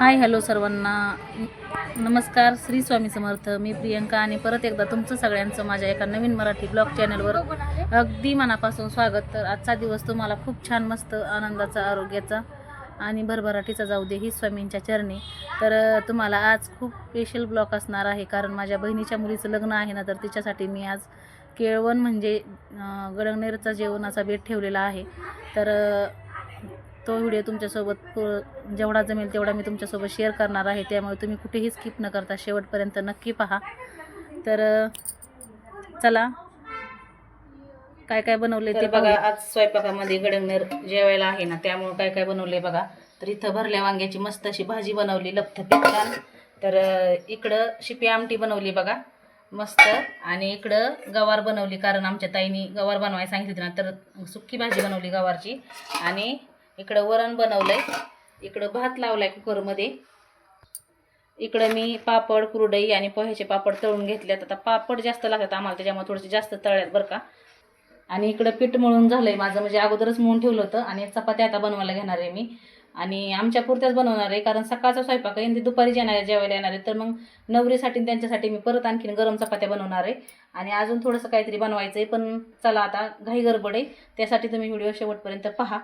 Hi hello सर्वांना नमस्कार. श्री स्वामी समर्थ. मी प्रियंका आणि परत एकदा तुमचं सगळ्यांचं माझ्या एका नवीन मराठी ब्लॉग चॅनलवर अगदी मनापासून स्वागत. तर आजचा दिवस तुम्हाला खूप छान मस्त आनंदाचा, आरोग्याचा आणि भरभराटीचा जाऊ दे ही स्वामींच्या चरणी. तर तुम्हाला आज खूप स्पेशल ब्लॉग असणार आहे, कारण माझ्या बहिणीच्या मुलीचं लग्न आहे ना, तर तिच्यासाठी मी आज केळवण म्हणजे गडंगनेरचा जेवणाचा बेत ठेवलेला आहे. तर तो व्हिडिओ तुमच्यासोबत जेवढा जमेल तेवढा मी तुमच्यासोबत शेअर करणार आहे, त्यामुळे तुम्ही कुठेही स्किप न करता शेवटपर्यंत नक्की पहा. तर चला काय काय बनवले ते बघा. आज स्वयंपाकामध्ये गडंगनेर जेवायला आहे ना, त्यामुळे काय काय बनवले बघा. तर इथं भरल्या वांग्याची मस्त अशी भाजी बनवली लपथपीत छान. तर इकडं शिपी आमटी बनवली बघा मस्त. आणि इकडं गवार बनवली, कारण आमच्या ताईनी गवार बनवायला सांगितली ना, तर सुक्की भाजी बनवली गवारची. आणि इकडं वरण बनवलंय, इकडं भात लावलाय कुकरमध्ये. इकडं मी पापड, कुरडई आणि पोह्याचे पापड तळून घेतल्यात. आता पापड जास्त लागतात आम्हाला, त्याच्यामुळे थोडेसे जास्त तळल्यात बरं का. आणि इकडं पीठ मळून झालंय माझं, म्हणजे अगोदरच मळून ठेवलं होतं. आणि चपात्या आता बनवायला घेणार आहे मी, आणि आमच्या पुरत्याच बनवणार आहे, कारण सकाळचा स्वयंपाक आहे ते दुपारी जेवायला येणार आहे. तर मग नवरीसाठी त्यांच्यासाठी मी परत आणखीन गरम चपात्या बनवणार आहे. आणि अजून थोडंसं काहीतरी बनवायचं आहे, पण चला आता घाई गडबड आहे, त्यासाठी तुम्ही व्हिडिओ शेवटपर्यंत पहा.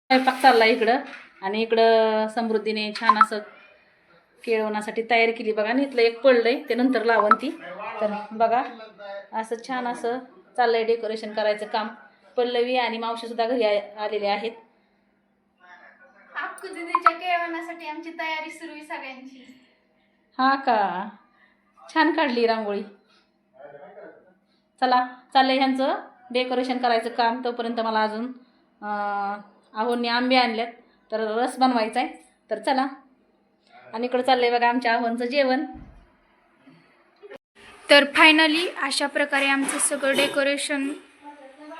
स्वयंपाक चालला इकडं. आणि इकडं समृद्धीने छान असं केळवण्यासाठी तयारी केली बघा. आणि इथलं एक पडलंय ते नंतर लावण ती. तर बघा असं छान असं चाललंय डेकोरेशन करायचं काम. पल्लवी आणि मावशी सुद्धा घरी आलेले आहेत. अक्कू दीदीच्या केळवणासाठी आमची तयारी सुरू आहे सगळ्यांची. हा का, छान काढली रांगोळी. चला चाललंय ह्यांचं डेकोरेशन करायचं काम. तोपर्यंत मला अजून आहोंनी आंबे आणल्यात, तर रस बनवायचा आहे. तर चला. आणि इकडं चाललंय बघा आमच्या आहोंचं जेवण. तर फायनली अशा प्रकारे आमचं सगळं डेकोरेशन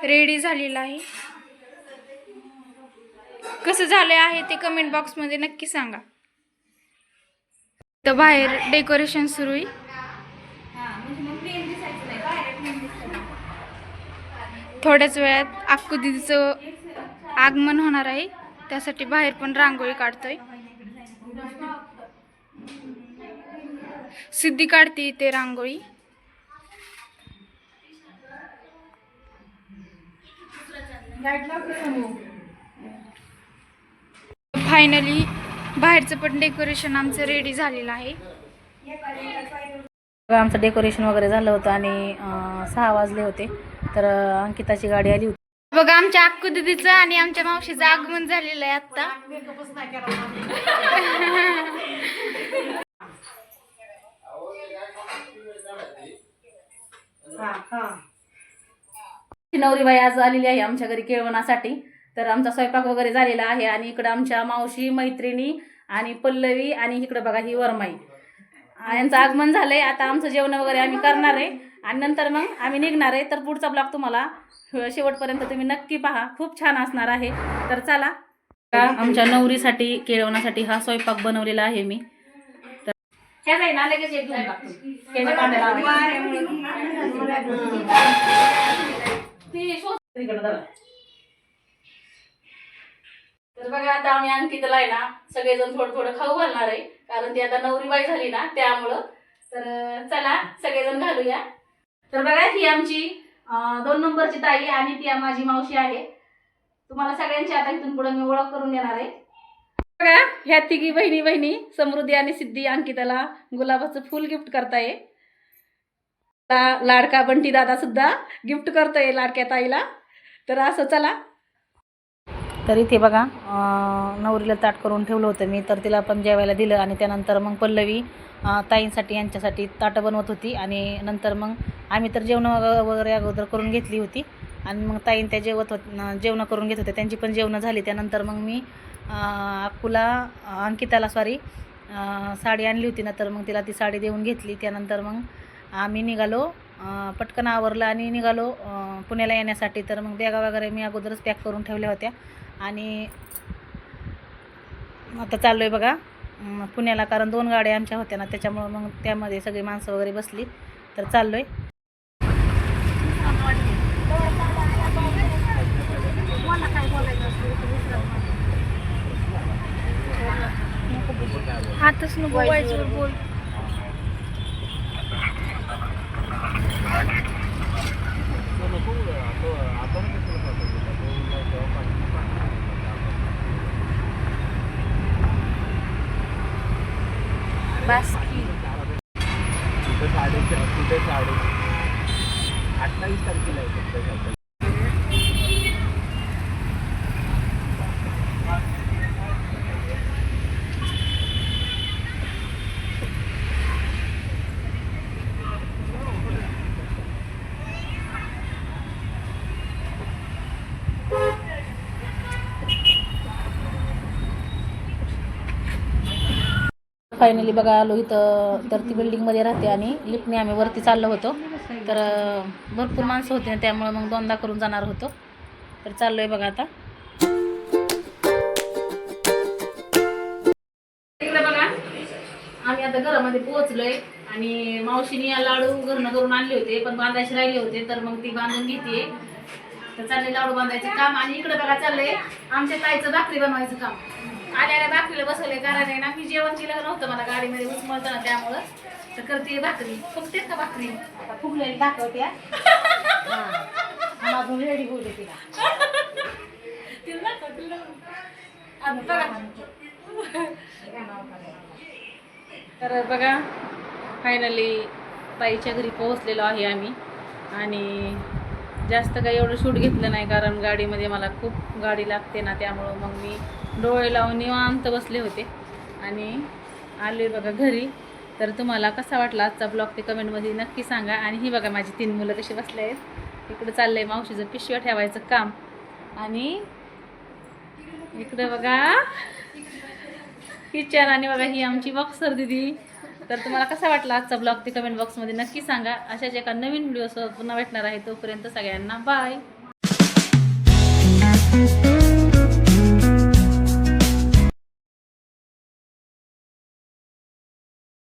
रेडी झालेलं आहे. कसं झालं आहे ते कमेंट बॉक्समध्ये नक्की सांगा. तर बाहेर डेकोरेशन सुरू आहे. थोड्याच वेळात अक्कू दीदीचं आगमन होणार आहे, त्यासाठी बाहेर पण रांगोळी काढतोय. सिद्धी काढते ते रांगोळी. फायनली बाहेरचं पण डेकोरेशन आमचं रेडी झालेलं आहे. आमचं डेकोरेशन वगैरे झालं होतं आणि 6 वाजले होते. तर अंकिताची गाडी आली होती बघा. आमच्या अक्कू दीदीचं आणि आमच्या मावशीचं आगमन झालेलं आहे आता. नवरीबाई आज आलेली आहे आमच्या घरी केळवणासाठी. तर आमचा स्वयंपाक वगैरे झालेला आहे. आणि इकडं आमच्या मावशी, मैत्रिणी आणि पल्लवी, आणि इकडं बघा ही वरमाई, यांचं आगमन झालंय. आता आमचं जेवण वगैरे आम्ही करणार आहे आणि नंतर मग आम्ही निघणार आहे. तर पुढचा ब्लॉग तुम्हाला शेवटपर्यंत तुम्ही नक्की पहा, खूप छान असणार आहे. तर चला. आमच्या नवरीसाठी केळवण्यासाठी हा स्वयंपाक बनवलेला आहे मी. तर तर बघा आता आम्ही अंकितला आहे ना सगळेजण थोडं थोडं खाऊ घालणार आहे, कारण ती आता नवरीबाई झाली ना त्यामुळं. तर चला सगळेजण घालूया. तर बघा ही आमची 2 नंबरची ताई आणि ती माझी मावशी आहे. तुम्हाला सगळ्यांची आता इथून पुढे मी ओळख करून देणार आहे. बघा ह्या तिघी बहिणी समृद्धी आणि सिद्धी अंकिताला गुलाबाचं फुल गिफ्ट करताय. लाडका बंटी दादा सुद्धा गिफ्ट करतोय लाडक्या ताईला. तर असं चला. तर इथे बघा नवरीला ताट करून ठेवलं होतं मी, तर तिला पण जेवायला दिलं. आणि त्यानंतर मग पल्लवी ताईंसाठी यांच्यासाठी ताटं बनवत होती. आणि नंतर मग आम्ही तर जेवण वगैरे अगोदर करून घेतली होती. आणि मग ताईं त्या जेवण करून घेत होते, त्यांची पण जेवणं झाली. त्यानंतर मग मी अंकिताला साडी आणली होती ना, तर मग तिला ती साडी देऊन घेतली. त्यानंतर मग आम्ही निघालो, पटकन आवरलं आणि निघालो पुण्याला येण्यासाठी. तर मग बॅगा वगैरे मी अगोदरच पॅक करून ठेवल्या होत्या. आणि आता चाललो आहे बघा पुण्याला, कारण 2 गाड्या आमच्या होत्या ना, त्याच्यामुळं मग त्यामध्ये सगळी माणसं वगैरे बसली. तर चाललो आहे. काय बोलायचं आताच नको वाईजवर बोल. बास्की 28 तारखेला आहे. फायनली बघा आलो इथं. तर ती बिल्डिंगमध्ये राहते आणि लिफ्टने आम्ही वरती चाललो होतो. तर भरपूर माणसं होते ना, त्यामुळे मग दोनदा करून जाणार होतो. तर चाललोय बघा आता. इकडे बघा आम्ही आता घरामध्ये पोहोचलोय आणि मावशीने लाडू घरनं करून आणले होते, पण बांधायचे राहिले होते, तर मग ती बांधून घेते. तर चालले लाडू बांधायचं काम. आणि इकडे बघा चाललंय आमच्या ताईचं भाकरी बनवायचं काम. आल्या भाकरीला बसवले, कारण आहे ना मी जेवण केलं नव्हतं, मला गाडीमध्ये उचमळतं ना, त्यामुळं तर करते भाकरी. फुगतेच का भाकरी? आता फुगलेली दाखवते. अजून रेडी होऊ दे तिला. तर बघा फायनली ताईच्या घरी पोहोचलेलो आहे आम्ही. आणि जास्त काही एवढं शूट घेतलं नाही, कारण गाडीमध्ये मला खूप गाडी लागते ना, त्यामुळं मग मी डोळे लावून निवांत बसले होते आणि आले बघा घरी. तर तुम्हाला कसा वाटला आजचा ब्लॉग ते कमेंटमध्ये नक्की सांगा. आणि ही बघा माझी 3 मुलं कशी बसले आहेत. इकडं चाललंय मावशीचं पिशव्या ठेवायचं काम. आणि इकडं बघा किचन. आणि बघा ही आमची बॉक्सर दिदी. तर तुम्हाला कसा वाटला आजचा ब्लॉग ते कमेंट बॉक्समध्ये नक्की सांगा. अशाच एका नवीन व्हिडिओसोबत पुन्हा भेटणार आहे. तोपर्यंत सगळ्यांना बाय.